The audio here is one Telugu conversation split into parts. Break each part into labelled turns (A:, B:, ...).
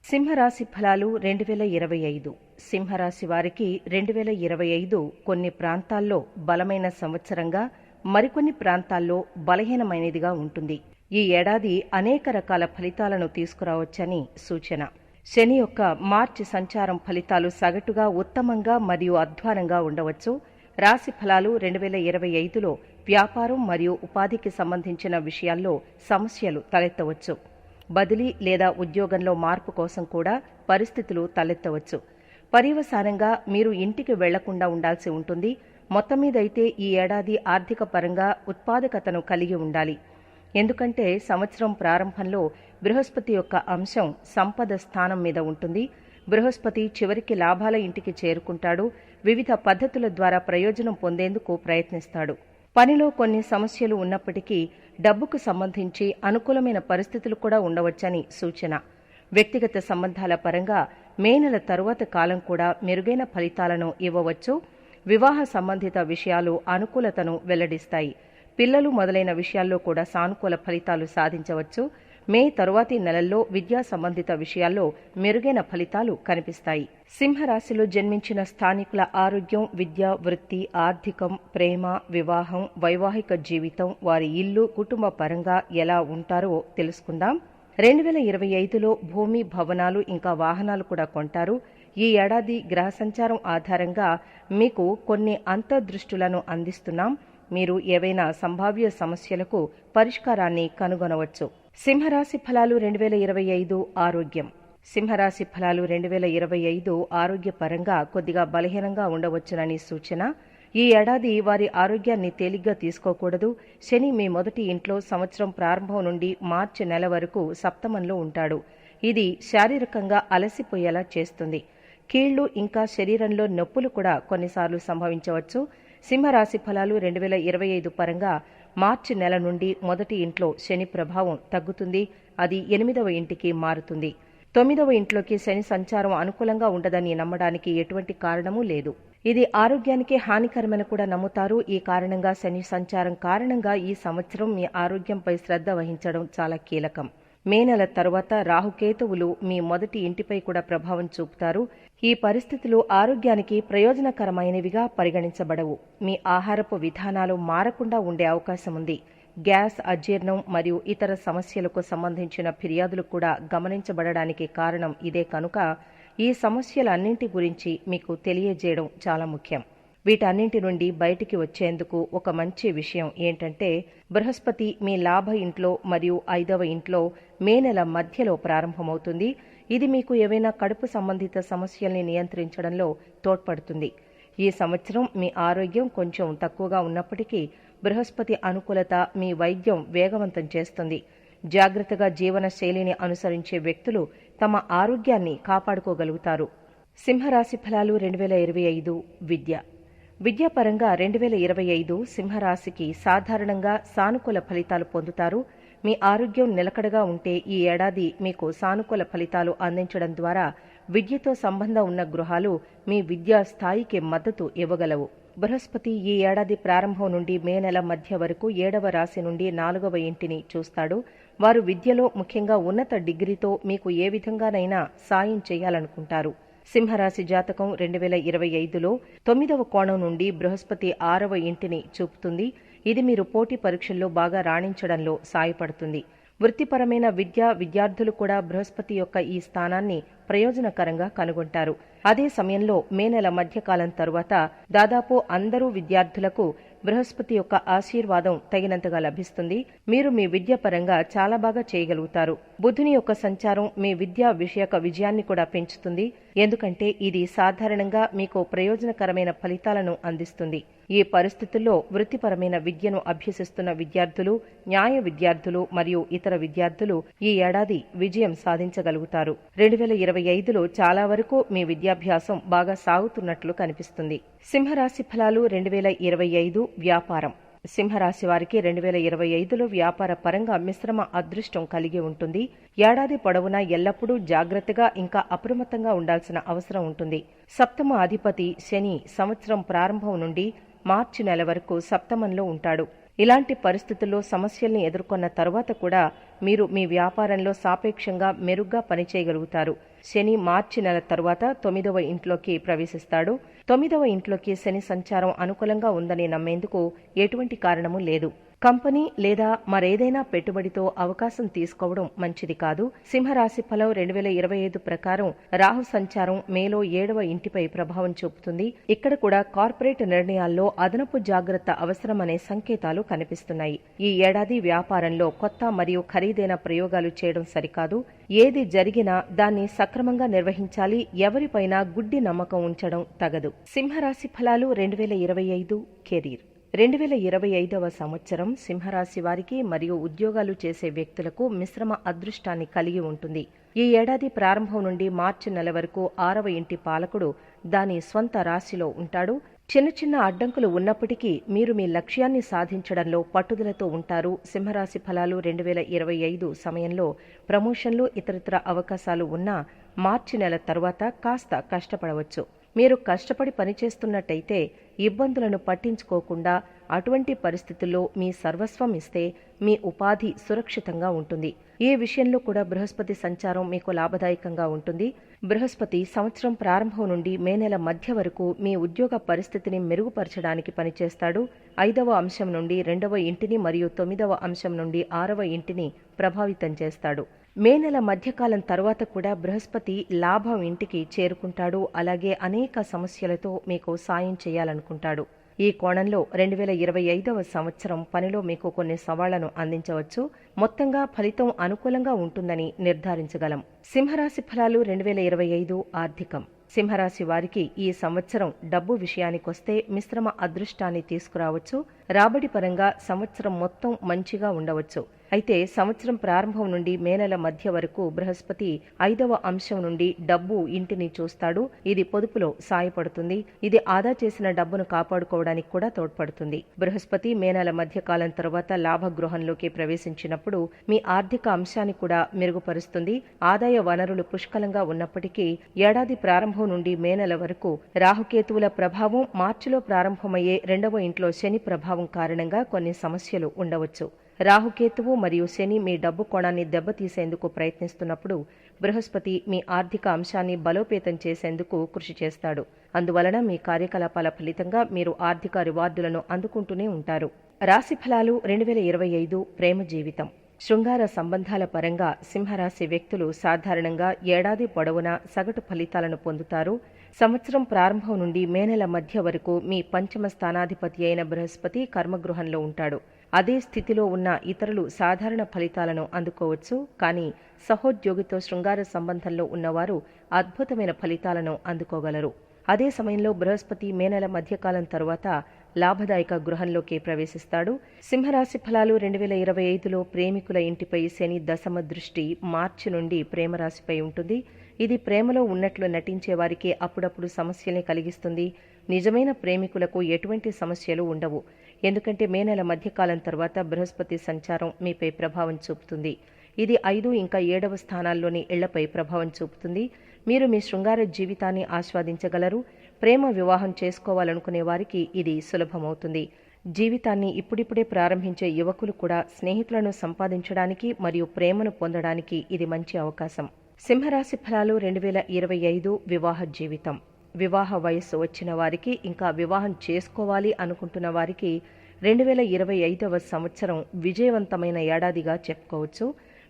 A: సింహరాశి ఫలాలు 2025. సింహరాశి వారికి 2025 కొన్ని ప్రాంతాల్లో బలమైన సంవత్సరంగా, మరికొన్ని ప్రాంతాల్లో బలహీనమైనదిగా ఉంటుంది. ఈ ఏడాది అనేక రకాల ఫలితాలను తీసుకురావచ్చని సూచన. శని యొక్క మార్చి సంచారం ఫలితాలు సగటుగా ఉత్తమంగా మరియు అధ్వానంగా ఉండవచ్చు. రాశి ఫలాలు 2025లో వ్యాపారం మరియు ఉపాధికి సంబంధించిన విషయాల్లో సమస్యలు తలెత్తవచ్చు. బదిలీ లేదా ఉద్యోగంలో మార్పు కోసం కూడా పరిస్థితులు తలెత్తవచ్చు. పర్యవసానంగా మీరు ఇంటికి వెళ్లకుండా ఉండాల్సి ఉంటుంది. మొత్తం మీదైతే ఈ ఏడాది ఆర్థిక పరంగా ఉత్పాదకతను కలిగి ఉండాలి. ఎందుకంటే సంవత్సరం ప్రారంభంలో బృహస్పతి యొక్క అంశం సంపద స్థానం మీద ఉంటుంది. బృహస్పతి చివరికి లాభాల ఇంటికి చేరుకుంటాడు. వివిధ పద్ధతుల ద్వారా ప్రయోజనం పొందేందుకు ప్రయత్నిస్తాడు. పనిలో కొన్ని సమస్యలు ఉన్నప్పటికీ డబ్బుకు సంబంధించి అనుకూలమైన పరిస్థితులు కూడా ఉండవచ్చని సూచన. వ్యక్తిగత సంబంధాల పరంగా మే నెల తరువాత కాలం కూడా మెరుగైన ఫలితాలను ఇవ్వవచ్చు. వివాహ సంబంధిత విషయాలు అనుకూలతను వెల్లడిస్తాయి. పిల్లలు మొదలైన విషయాల్లో కూడా సానుకూల ఫలితాలు సాధించవచ్చు. మే తరువాతి నెలల్లో విద్యా సంబంధిత విషయాల్లో మెరుగైన ఫలితాలు కనిపిస్తాయి. సింహరాశిలో జన్మించిన స్థానికుల ఆరోగ్యం, విద్య, వృత్తి, ఆర్థికం, ప్రేమ, వివాహం, వైవాహిక జీవితం, వారి ఇల్లు, కుటుంబ పరంగా ఎలా ఉంటారో తెలుసుకుందాం. 2025లో భూమి, భవనాలు ఇంకా వాహనాలు కూడా కొంటారు. ఈ ఏడాది గ్రహ సంచారం ఆధారంగా మీకు కొన్ని అంతర్దృష్టులను అందిస్తున్నాం. మీరు ఏవైనా సంభావ్య సమస్యలకు పరిష్కారాన్ని కనుగొనవచ్చు. సింహరాశి ఫలాలు 2025 ఆరోగ్యం. సింహరాశి ఫలాలు 2025 ఆరోగ్యపరంగా కొద్దిగా బలహీనంగా ఉండవచ్చునని సూచన. ఈ ఏడాది వారి ఆరోగ్యాన్ని తేలిగ్గా తీసుకోకూడదు. శని మీ మొదటి ఇంట్లో సంవత్సరం ప్రారంభం నుండి మార్చి నెల వరకు సప్తమంలో ఉంటాడు. ఇది శారీరకంగా అలసిపోయేలా చేస్తుంది. కీళ్లు ఇంకా శరీరంలో నొప్పులు కూడా కొన్నిసార్లు సంభవించవచ్చు. సింహరాశి ఫలాలు 2025 పరంగా మార్చి నెల నుండి మొదటి ఇంట్లో శని ప్రభావం తగ్గుతుంది. అది 8వ ఇంటికి మారుతుంది. 9వ ఇంట్లోకి శని సంచారం అనుకూలంగా ఉండదని నమ్మడానికి ఎటువంటి కారణమూ లేదు. ఇది ఆరోగ్యానికి హానికరమని కూడా నమ్ముతారు. ఈ కారణంగా శని సంచారం కారణంగా ఈ సంవత్సరం మీ ఆరోగ్యంపై శ్రద్ధ వహించడం చాలా కీలకం. మే నెల తరువాత రాహుకేతువులు మీ మొదటి ఇంటిపై కూడా ప్రభావం చూపుతారు. ఈ పరిస్థితులు ఆరోగ్యానికి ప్రయోజనకరమైనవిగా పరిగణించబడవు. మీ ఆహారపు విధానాలు మారకుండా ఉండే అవకాశం ఉంది. గ్యాస్, అజీర్ణం మరియు ఇతర సమస్యలకు సంబంధించిన ఫిర్యాదులు కూడా గమనించబడడానికి కారణం ఇదే కనుక ఈ సమస్యలన్నింటి గురించి మీకు తెలియజేయడం చాలా ముఖ్యం. వీటన్నింటి నుండి బయటికి వచ్చేందుకు ఒక మంచి విషయం ఏంటంటే బృహస్పతి మీ లాభ ఇంట్లో మరియు 5వ ఇంట్లో మే నెల మధ్యలో ప్రారంభమవుతుంది. ఇది మీకు ఏవైనా కడుపు సంబంధిత సమస్యల్ని నియంత్రించడంలో తోడ్పడుతుంది. ఈ సంవత్సరం మీ ఆరోగ్యం కొంచెం తక్కువగా ఉన్నప్పటికీ బృహస్పతి అనుకూలత మీ వైద్యం వేగవంతం చేస్తుంది. జాగ్రత్తగా జీవన శైలిని అనుసరించే వ్యక్తులు తమ ఆరోగ్యాన్ని కాపాడుకోగలుగుతారు. సింహరాశి ఫలాలు 2025 విద్య. విద్యాపరంగా 2025 సింహరాశికి సాధారణంగా సానుకూల ఫలితాలు పొందుతారు. మీ ఆరోగ్యం నిలకడగా ఉంటే ఈ ఏడాది మీకు సానుకూల ఫలితాలు అందించడం ద్వారా విద్యతో సంబంధం ఉన్న గృహాలు మీ విద్యా స్థాయికి మద్దతు ఇవ్వగలవు. బృహస్పతి ఈ ఏడాది ప్రారంభం నుండి మే నెల మధ్య వరకు 7వ రాశి నుండి 4వ ఇంటిని చూస్తాడు. వారు విద్యలో ముఖ్యంగా ఉన్నత డిగ్రీతో మీకు ఏ విధంగానైనా సాయం చేయాలనుకుంటారు. సింహరాశి జాతకం 2025లో 9వ కోణం నుండి బృహస్పతి 6వ ఇంటిని చూపుతుంది. ఇది మీరు పోటీ పరీక్షల్లో బాగా రాణించడంలో సాయపడుతుంది. వృత్తిపరమైన విద్యార్థులు కూడా బృహస్పతి యొక్క ఈ స్థానాన్ని ప్రయోజనకరంగా కనుగొంటారు. అదే సమయంలో మే నెల మధ్యకాలం తరువాత దాదాపు అందరూ విద్యార్థులకు బృహస్పతి యొక్క ఆశీర్వాదం తగినంతగా లభిస్తుంది. మీరు మీ విద్య పరంగా చాలా బాగా చేయగలుగుతారు. బుధుని యొక్క సంచారం మీ విద్యా విషయక విజయాన్ని కూడా పెంచుతుంది. ఎందుకంటే ఇది సాధారణంగా మీకు ప్రయోజనకరమైన ఫలితాలను అందిస్తుంది. ఈ పరిస్థితుల్లో వృత్తిపరమైన విద్యను అభ్యసిస్తున్న విద్యార్థులు, న్యాయ విద్యార్థులు మరియు ఇతర విద్యార్థులు ఈ ఏడాది విజయం సాధించగలుగుతారు. 2025లో చాలా వరకు మీ విద్యాభ్యాసం బాగా సాగుతున్నట్లు కనిపిస్తుంది. సింహరాశి ఫలాలు 2025 వ్యాపారం. సింహరాశి వారికి 2025లో వ్యాపార పరంగా మిశ్రమ అదృష్టం కలిగి ఉంటుంది. ఏడాది పొడవునా ఎల్లప్పుడూ జాగ్రత్తగా ఇంకా అప్రమత్తంగా ఉండాల్సిన అవసరం ఉంటుంది. సప్తమ అధిపతి శని సంవత్సరం ప్రారంభం నుండి మార్చి నెల వరకు సప్తమంలో ఉంటాడు. ఇలాంటి పరిస్థితుల్లో సమస్యల్ని ఎదుర్కొన్న తరువాత కూడా మీరు మీ వ్యాపారంలో సాపేక్షంగా మెరుగ్గా పనిచేయగలుగుతారు. శని మార్చి నెల తరువాత 9వ ఇంట్లోకి ప్రవేశిస్తాడు. 9వ ఇంట్లోకి శని సంచారం అనుకూలంగా ఉందని నమ్మేందుకు ఎటువంటి కారణమూ లేదు. కంపెనీ లేదా మరేదైనా పెట్టుబడితో అవకాశం తీసుకోవడం మంచిది కాదు. సింహరాశి ఫలం 2025 ప్రకారం రాహు సంచారం మేలో 7వ ఇంటిపై ప్రభావం చూపుతుంది. ఇక్కడ కూడా కార్పొరేట్ నిర్ణయాల్లో అదనపు జాగ్రత్త అవసరమనే సంకేతాలు కనిపిస్తున్నాయి. ఈ ఏడాది వ్యాపారంలో కొత్త మరియు ఖరీదైన ప్రయోగాలు చేయడం సరికాదు. ఏది జరిగినా దాన్ని సక్రమంగా నిర్వహించాలి. ఎవరిపైనా గుడ్డి నమ్మకం ఉంచడం తగదు. సింహరాశి ఫలాలు 2025 కెరీర్ 2025వ సంవత్సరం సింహరాశి వారికి మరియు ఉద్యోగాలు చేసే వ్యక్తులకు మిశ్రమ అదృష్టాన్ని కలిగి ఉంటుంది. ఈ ఏడాది ప్రారంభం నుండి మార్చి నెల వరకు 6వ ఇంటి పాలకుడు దాని స్వంత రాశిలో ఉంటాడు. చిన్న చిన్న అడ్డంకులు ఉన్నప్పటికీ మీరు మీ లక్ష్యాన్ని సాధించడంలో పట్టుదలతో ఉంటారు. సింహరాశి ఫలాలు 2025 సమయంలో ప్రమోషన్లు ఇతరత్ర అవకాశాలు ఉన్నా మార్చి నెల తర్వాత కాస్త కష్టపడవచ్చు. మీరు కష్టపడి పనిచేస్తున్నట్టయితే ఇబ్బందులను పట్టించుకోకుండా అటువంటి పరిస్థితుల్లో మీ సర్వస్వం ఇస్తే మీ ఉపాధి సురక్షితంగా ఉంటుంది. ఈ విషయంలో కూడా బృహస్పతి సంచారం మీకు లాభదాయకంగా ఉంటుంది. బృహస్పతి సంవత్సరం ప్రారంభం నుండి మే నెల మధ్య వరకు మీ ఉద్యోగ పరిస్థితిని మెరుగుపరచడానికి పనిచేస్తాడు. 5వ అంశం నుండి 2వ ఇంటిని మరియు 9వ అంశం నుండి 6వ ఇంటిని ప్రభావితం చేస్తాడు. మే నెల మధ్యకాలం తర్వాత కూడా బృహస్పతి లాభం ఇంటికి చేరుకుంటాడు. అలాగే అనేక సమస్యలతో మీకు సాయం చేయాలనుకుంటాడు. ఈ కోణంలో 2025వ సంవత్సరం పనిలో మీకు కొన్ని సవాళ్లను అందించవచ్చు. మొత్తంగా ఫలితం అనుకూలంగా ఉంటుందని నిర్ధారించగలం. సింహరాశి ఫలాలు 2025 ఆర్థికం. సింహరాశి వారికి ఈ సంవత్సరం డబ్బు విషయానికొస్తే మిశ్రమ అదృష్టాన్ని తీసుకురావచ్చు. రాబడి పరంగా సంవత్సరం మొత్తం మంచిగా ఉండవచ్చు. అయితే సంవత్సరం ప్రారంభం నుండి మే నెల మధ్య వరకు బృహస్పతి 5వ అంశం నుండి డబ్బు ఇంటిని చూస్తాడు. ఇది పొదుపులో సాయపడుతుంది. ఇది ఆదా చేసిన డబ్బును కాపాడుకోవడానికి కూడా తోడ్పడుతుంది. బృహస్పతి మే నెల మధ్య కాలం తర్వాత లాభగృహంలోకి ప్రవేశించినప్పుడు మీ ఆర్థిక అంశాన్ని కూడా మెరుగుపరుస్తుంది. ఆదాయ వనరులు పుష్కలంగా ఉన్నప్పటికీ ఏడాది ప్రారంభం నుండి మే నెల వరకు రాహుకేతువుల ప్రభావం, మార్చిలో ప్రారంభమయ్యే 2వ ఇంట్లో శని ప్రభావం కారణంగా కొన్ని సమస్యలు ఉండవచ్చు. రాహుకేతువు మరియు శని మీ డబ్బు కోణాన్ని దెబ్బతీసేందుకు ప్రయత్నిస్తున్నప్పుడు బృహస్పతి మీ ఆర్థిక అంశాన్ని బలోపేతం చేసేందుకు కృషి చేస్తాడు. అందువలన మీ కార్యకలాపాల ఫలితంగా మీరు ఆర్థిక రివార్డులను అందుకుంటూనే ఉంటారు. రాశి ఫలాలు 2025 ప్రేమ జీవితం. శృంగార సంబంధాల పరంగా సింహరాశి వ్యక్తులు సాధారణంగా ఏడాది పొడవునా సగటు ఫలితాలను పొందుతారు. సంవత్సరం ప్రారంభం నుండి మే నెల మధ్య వరకు మీ పంచమ స్థానాధిపతి అయిన బృహస్పతి కర్మగృహంలో ఉంటాడు. అదే స్థితిలో ఉన్న ఇతరులు సాధారణ ఫలితాలను అందుకోవచ్చు. కానీ సహోద్యోగితో శృంగార సంబంధంలో ఉన్నవారు అద్భుతమైన ఫలితాలను అందుకోగలరు. అదే సమయంలో బృహస్పతి మే నెల మధ్యకాలం తరువాత లాభదాయక గృహంలోకి ప్రవేశిస్తాడు. సింహరాశి ఫలాలు 2025లో ప్రేమికుల ఇంటిపై శని దశమ దృష్టి మార్చి నుండి ప్రేమరాశిపై ఉంటుంది. ఇది ప్రేమలో ఉన్నట్లు నటించే వారికి అప్పుడప్పుడు సమస్యల్ని కలిగిస్తుంది. నిజమైన ప్రేమికులకు ఎటువంటి సమస్యలు ఉండవు. ఎందుకంటే మే నెల మధ్యకాలం తర్వాత బృహస్పతి సంచారం మీపై ప్రభావం చూపుతుంది. ఇది 5 ఇంకా 7వ స్థానాల్లోని ఇళ్లపై ప్రభావం చూపుతుంది. మీరు మీ శృంగార జీవితాన్ని ఆస్వాదించగలరు. ప్రేమ వివాహం చేసుకోవాలనుకునే వారికి ఇది సులభమవుతుంది. జీవితాన్ని ఇప్పుడిప్పుడే ప్రారంభించే యువకులు కూడా స్నేహితులను సంపాదించడానికి మరియు ప్రేమను పొందడానికి ఇది మంచి అవకాశం. సింహరాశి ఫలాలు 2025 వివాహ జీవితం. వివాహ వయస్సు వచ్చిన వారికి, ఇంకా వివాహం చేసుకోవాలి అనుకుంటున్న వారికి 2025వ సంవత్సరం విజయవంతమైన ఏడాదిగా చెప్పుకోవచ్చు.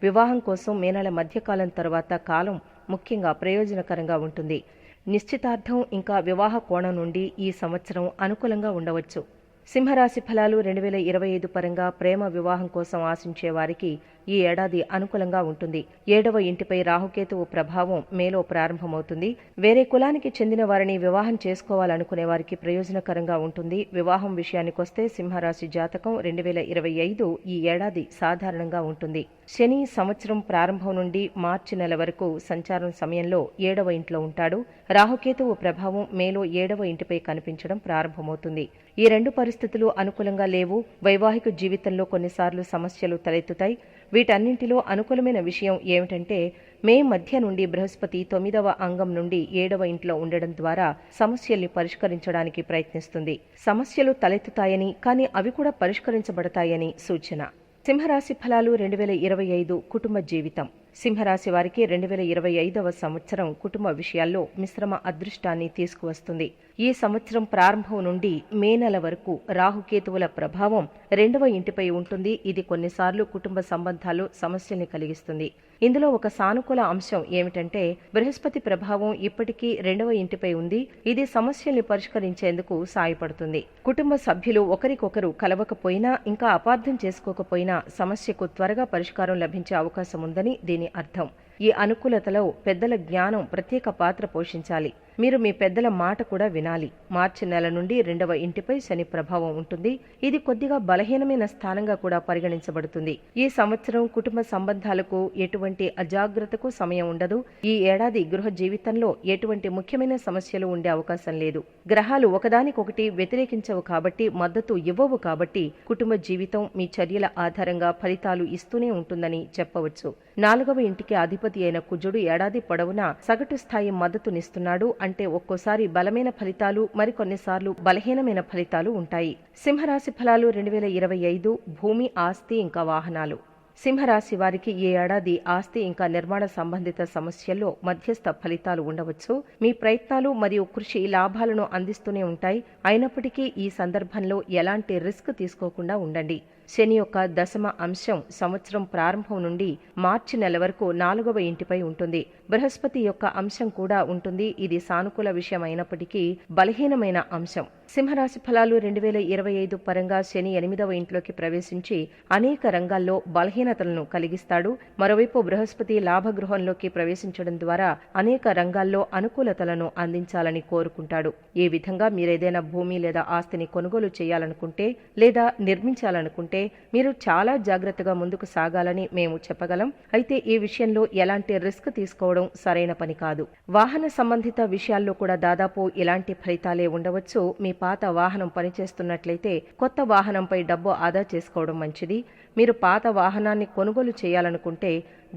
A: వివాహం కోసం మే నెల మధ్యకాలం తర్వాత కాలం ముఖ్యంగా ప్రయోజనకరంగా ఉంటుంది. నిశ్చితార్థం ఇంకా వివాహ కోణం నుండి ఈ సంవత్సరం అనుకూలంగా ఉండవచ్చు. సింహరాశి ఫలాలు 2025 పరంగా ప్రేమ వివాహం కోసం ఆశించే వారికి ఈ ఏడాది అనుకూలంగా ఉంటుంది. 7వ ఇంటిపై రాహుకేతువు ప్రభావం మేలో ప్రారంభమవుతుంది. వేరే కులానికి చెందిన వారిని వివాహం చేసుకోవాలనుకునే వారికి ప్రయోజనకరంగా ఉంటుంది. వివాహం విషయానికొస్తే సింహరాశి జాతకం 2025 ఈ ఏడాది సాధారణంగా ఉంటుంది. శని సంవత్సరం ప్రారంభం నుండి మార్చి నెల వరకు సంచారం సమయంలో 7వ ఇంట్లో ఉంటాడు. రాహుకేతువు ప్రభావం మేలో 7వ ఇంటిపై కనిపించడం ప్రారంభమవుతుంది. ఈ రెండు పరిస్థితులు అనుకూలంగా లేవు. వైవాహిక జీవితంలో కొన్నిసార్లు సమస్యలు తలెత్తుతాయి. వీటన్నింటిలో అనుకూలమైన విషయం ఏమిటంటే మే మధ్య నుండి బృహస్పతి 9వ అంగం నుండి 7వ ఇంట్లో ఉండడం ద్వారా సమస్యల్ని పరిష్కరించడానికి ప్రయత్నిస్తుంది. సమస్యలు తలెత్తుతాయని, కానీ అవి కూడా పరిష్కరించబడతాయని సూచన. సింహరాశి ఫలాలు 2025 కుటుంబ జీవితం. సింహరాశి వారికి 2025వ సంవత్సరం కుటుంబ విషయాల్లో మిశ్రమ అదృష్టాన్ని తీసుకువస్తుంది. ఈ సంవత్సరం ప్రారంభం నుండి మే నెల వరకు రాహుకేతువుల ప్రభావం 2వ ఇంటిపై ఉంటుంది. ఇది కొన్నిసార్లు కుటుంబ సంబంధాలు సమస్యల్ని కలిగిస్తుంది. ఇందులో ఒక సానుకూల అంశం ఏమిటంటే బృహస్పతి ప్రభావం ఇప్పటికీ 2వ ఇంటిపై ఉంది. ఇది సమస్యల్ని పరిష్కరించేందుకు సాయపడుతుంది. కుటుంబ సభ్యులు ఒకరికొకరు కలవకపోయినా, ఇంకా అపార్థం చేసుకోకపోయినా సమస్యకు త్వరగా పరిష్కారం లభించే అవకాశం ఉందని దీని అర్థం. ఈ అనుకూలతలో పెద్దల జ్ఞానం ప్రత్యేక పాత్ర పోషించాలి. మీరు మీ పెద్దల మాట కూడా వినాలి. మార్చి నెల నుండి 2వ ఇంటిపై శని ప్రభావం ఉంటుంది. ఇది కొద్దిగా బలహీనమైన స్థానంగా కూడా పరిగణించబడుతుంది. ఈ సంవత్సరం కుటుంబ సంబంధాలకు ఎటువంటి అజాగ్రత్తకు సమయం ఉండదు. ఈ ఏడాది గృహ జీవితంలో ఎటువంటి ముఖ్యమైన సమస్యలు ఉండే అవకాశం లేదు. గ్రహాలు ఒకదానికొకటి వ్యతిరేకించవు కాబట్టి, మద్దతు ఇవ్వవు కాబట్టి కుటుంబ జీవితం మీ చర్యల ఆధారంగా ఫలితాలు ఇస్తూనే ఉంటుందని చెప్పవచ్చు. 4వ ఇంటికి అధిపతి అయిన కుజుడు ఏడాది పొడవునా సగటు స్థాయి మద్దతునిస్తున్నాడు. అంటే ఒక్కోసారి బలమైన ఫలితాలు, మరికొన్నిసార్లు బలహీనమైన ఫలితాలు ఉంటాయి. సింహరాశి ఫలాలు 2025 భూమి, ఆస్తి ఇంకా వాహనాలు. సింహరాశి వారికి ఈ ఏడాది ఆస్తి ఇంకా నిర్మాణ సంబంధిత సమస్యల్లో మధ్యస్థ ఫలితాలు ఉండవచ్చు. మీ ప్రయత్నాలు మరియు కృషి లాభాలను అందిస్తూనే ఉంటాయి. అయినప్పటికీ ఈ సందర్భంలో ఎలాంటి రిస్క్ తీసుకోకుండా ఉండండి. శని యొక్క దశమ అంశం సంవత్సరం ప్రారంభం నుండి మార్చి నెల వరకు 4వ ఇంటిపై ఉంటుంది. బృహస్పతి యొక్క అంశం కూడా ఉంటుంది. ఇది సానుకూల విషయం అయినప్పటికీ బలహీనమైన అంశం. సింహరాశి ఫలాలు 2025 పరంగా శని 8వ ఇంట్లోకి ప్రవేశించి అనేక రంగాల్లో బలహీనతలను కలిగిస్తాడు. మరోవైపు బృహస్పతి లాభగృహంలోకి ప్రవేశించడం ద్వారా అనేక రంగాల్లో అనుకూలతలను అందించాలని కోరుకుంటాడు. ఈ విధంగా మీరేదైనా భూమి లేదా ఆస్తిని కొనుగోలు చేయాలనుకుంటే లేదా నిర్మించాలనుకుంటే మీరు చాలా జాగ్రత్తగా ముందుకు సాగాలని మేము చెప్పగలం. అయితే ఈ విషయంలో ఎలాంటి రిస్క్ తీసుకోవడం సరైన పని కాదు. వాహన సంబంధిత విషయాల్లో కూడా దాదాపు ఇలాంటి ఫలితాలే ఉండవచ్చు. మీ పాత వాహనం పనిచేస్తున్నట్లయితే కొత్త వాహనంపై డబ్బు ఆదా చేసుకోవడం మంచిది. మీరు పాత వాహనాన్ని కొనుగోలు చేయాలనుకుంటే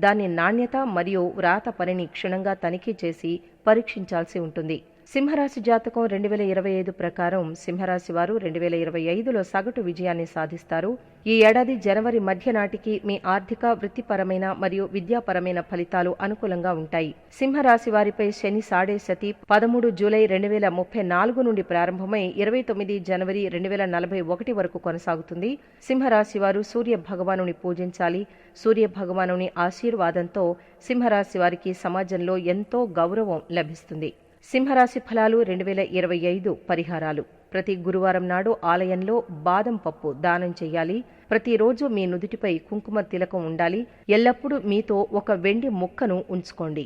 A: దాని నాణ్యత మరియు వ్రాత పనిని క్షుణ్ణంగా తనిఖీ చేసి పరీక్షించాల్సి ఉంటుంది. సింహరాశి జాతకం 2025 ప్రకారం సింహరాశి వారు 2025లో సగటు విజయాన్ని సాధిస్తారు. ఈ ఏడాది జనవరి మధ్య నాటికి మీ ఆర్థిక, వృత్తిపరమైన మరియు విద్యాపరమైన ఫలితాలు అనుకూలంగా ఉంటాయి. సింహరాశి వారిపై శని సాడేసతి 13 జూలై 2034 నుండి ప్రారంభమై 29 జనవరి 2041 వరకు కొనసాగుతుంది. సింహరాశి వారు సూర్య భగవానుని పూజించాలి. సూర్య భగవానుని ఆశీర్వాదంతో సింహరాశి వారికి సమాజంలో ఎంతో గౌరవం లభిస్తుంది. సింహరాశి ఫలాలు 2025 పరిహారాలు. ప్రతి గురువారం నాడు ఆలయంలో బాదం పప్పు దానం చెయ్యాలి. ప్రతిరోజు మీ నుదుటిపై కుంకుమ తిలకం ఉండాలి. ఎల్లప్పుడూ మీతో ఒక వెండి ముక్కను ఉంచుకోండి.